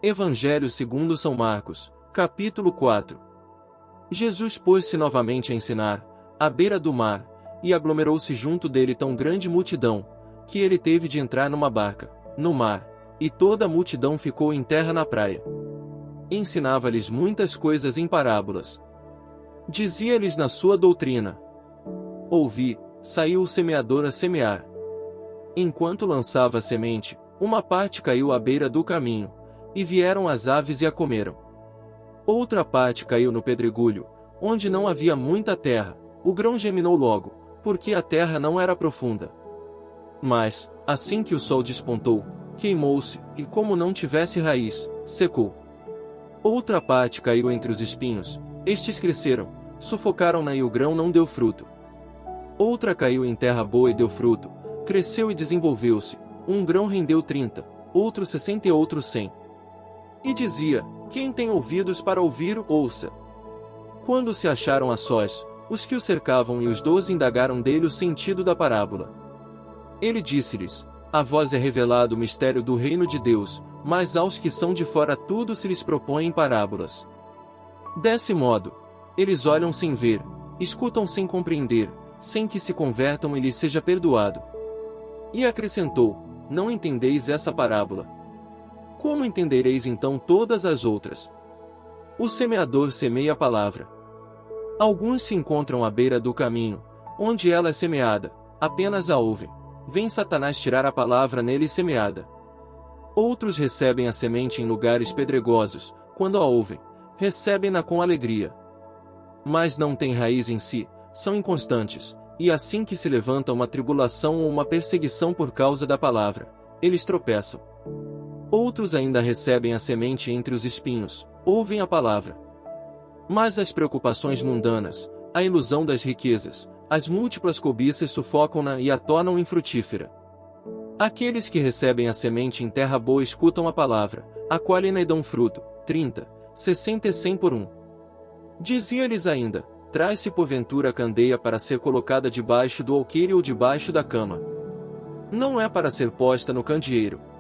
Evangelho segundo São Marcos, capítulo 4. Jesus pôs-se novamente a ensinar, à beira do mar, e aglomerou-se junto dele tão grande multidão, que ele teve de entrar numa barca, no mar, e toda a multidão ficou em terra na praia. Ensinava-lhes muitas coisas em parábolas. Dizia-lhes na sua doutrina: Ouvi, saiu o semeador a semear. Enquanto lançava a semente, uma parte caiu à beira do caminho, e vieram as aves e a comeram. Outra parte caiu no pedregulho, onde não havia muita terra, o grão germinou logo, porque a terra não era profunda. Mas, assim que o sol despontou, queimou-se, e como não tivesse raiz, secou. Outra parte caiu entre os espinhos, estes cresceram, sufocaram-na e o grão não deu fruto. Outra caiu em terra boa e deu fruto, cresceu e desenvolveu-se, um grão rendeu 30, outro 60 e outro 100. E dizia: Quem tem ouvidos para ouvir, ouça. Quando se acharam a sós, os que o cercavam e os 12 indagaram dele o sentido da parábola. Ele disse-lhes: A vós é revelado o mistério do reino de Deus, mas aos que são de fora tudo se lhes propõe em parábolas. Desse modo, eles olham sem ver, escutam sem compreender, sem que se convertam e lhes seja perdoado. E acrescentou: Não entendeis essa parábola? Como entendereis então todas as outras? O semeador semeia a palavra. Alguns se encontram à beira do caminho, onde ela é semeada, apenas a ouvem. Vem Satanás tirar a palavra nele semeada. Outros recebem a semente em lugares pedregosos, quando a ouvem, recebem-na com alegria. Mas não têm raiz em si, são inconstantes, e assim que se levanta uma tribulação ou uma perseguição por causa da palavra, eles tropeçam. Outros ainda recebem a semente entre os espinhos, ouvem a palavra. Mas as preocupações mundanas, a ilusão das riquezas, as múltiplas cobiças sufocam-na e a tornam infrutífera. Aqueles que recebem a semente em terra boa escutam a palavra, acolhem-na e dão fruto, 30, 60 e 100 por um. Dizia-lhes ainda: Traz-se porventura a candeia para ser colocada debaixo do alqueire ou debaixo da cama. Não é para ser posta no candeeiro.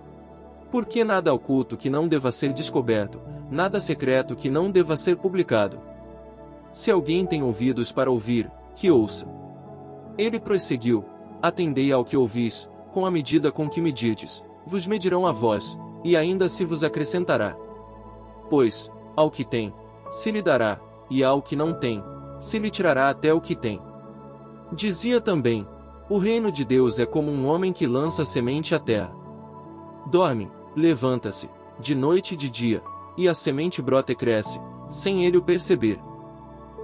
Porque nada oculto que não deva ser descoberto, nada secreto que não deva ser publicado. Se alguém tem ouvidos para ouvir, que ouça. Ele prosseguiu: Atendei ao que ouvis, com a medida com que medides, vos medirão a vós, e ainda se vos acrescentará. Pois, ao que tem, se lhe dará, e ao que não tem, se lhe tirará até o que tem. Dizia também: O reino de Deus é como um homem que lança semente à terra. Dorme, levanta-se, de noite e de dia, e a semente brota e cresce, sem ele o perceber.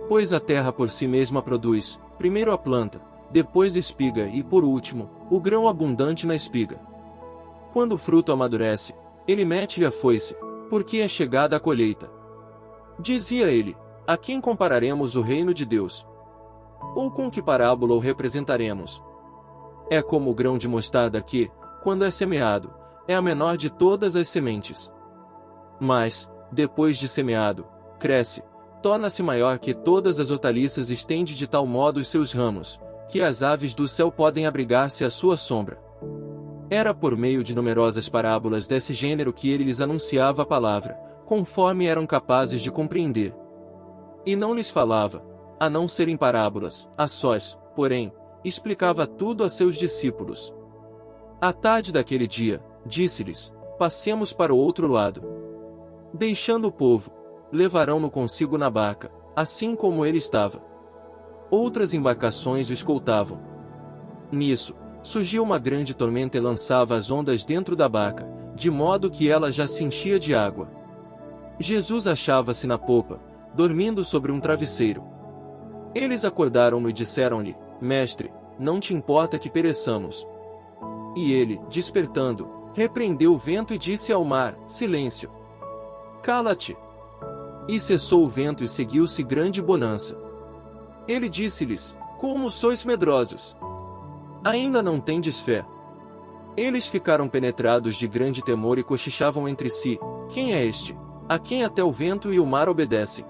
Pois a terra por si mesma produz, primeiro a planta, depois a espiga e por último, o grão abundante na espiga. Quando o fruto amadurece, ele mete-lhe a foice, porque é chegada a colheita. Dizia ele: A quem compararemos o reino de Deus? Ou com que parábola o representaremos? É como o grão de mostarda que, quando é semeado, é a menor de todas as sementes. Mas, depois de semeado, cresce, torna-se maior que todas as hortaliças e estende de tal modo os seus ramos, que as aves do céu podem abrigar-se à sua sombra. Era por meio de numerosas parábolas desse gênero que ele lhes anunciava a palavra, conforme eram capazes de compreender. E não lhes falava, a não ser em parábolas, a sós, porém, explicava tudo a seus discípulos. À tarde daquele dia, disse-lhes: Passemos para o outro lado. Deixando o povo, levarão-no consigo na barca, assim como ele estava. Outras embarcações o escoltavam. Nisso, surgiu uma grande tormenta e lançava as ondas dentro da barca, de modo que ela já se enchia de água. Jesus achava-se na popa, dormindo sobre um travesseiro. Eles acordaram-no e disseram-lhe: Mestre, não te importa que pereçamos? E ele, despertando, repreendeu o vento e disse ao mar: Silêncio! Cala-te! E cessou o vento e seguiu-se grande bonança. Ele disse-lhes: Como sois medrosos! Ainda não tendes fé? Eles ficaram penetrados de grande temor e cochichavam entre si: Quem é este, a quem até o vento e o mar obedecem?